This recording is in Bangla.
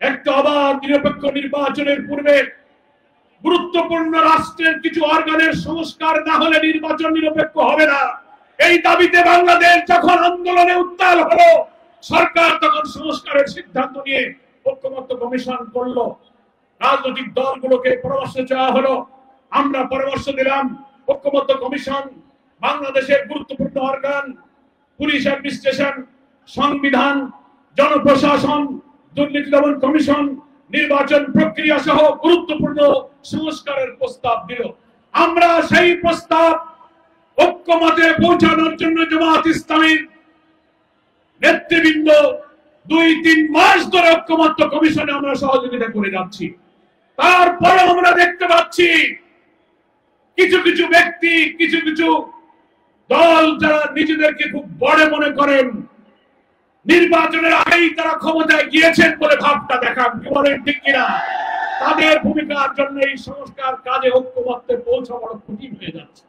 একটা অবাধ নিরপেক্ষ নির্বাচনের পূর্বে গুরুত্বপূর্ণ রাষ্ট্রের কিছু অর্গানের সংস্কার না হলে নির্বাচন নিরপেক্ষ হবে না। এই দাবিতে বাংলাদেশ যখন আন্দোলনে উত্তাল হলো, সরকার তখন সংস্কারের সিদ্ধান্ত নিয়ে ঐক্যমত্য কমিশন করলো। রাজনৈতিক দলগুলোকে পরামর্শ চাওয়া হলো, আমরা পরামর্শ দিলাম। ঐক্যমত্য কমিশন বাংলাদেশের গুরুত্বপূর্ণ অর্গান, পুলিশ অ্যাডমিনিস্ট্রেশন, সংবিধান, জনপ্রশাসন, দুর্নীতি দমন কমিশন, নির্বাচন প্রক্রিয়া সহ গুরুত্বপূর্ণ সংস্কারের প্রস্তাব দিল। আমরা সেই প্রস্তাব ঐক্যমতে পৌঁছানোর জন্য জামাত ইসলামীর নেতৃবৃন্দ 2-3 মাস ধরে ঐক্যমত্য কমিশনে আমরা সহযোগিতা করে যাচ্ছি। তারপরে আমরা দেখতে পাচ্ছি কিছু কিছু ব্যক্তি, কিছু কিছু দল যারা নিজেদেরকে খুব বড় মনে করেন, নির্বাচনের আগেই তারা ক্ষমতায় গিয়েছেন বলে ভাবটা দেখান, কি বলেন ঠিক কিনা? তাদের ভূমিকার জন্য এই সংস্কার কাজে ঐক্যমত্যে পৌঁছা বড় কঠিন হয়ে যাচ্ছে।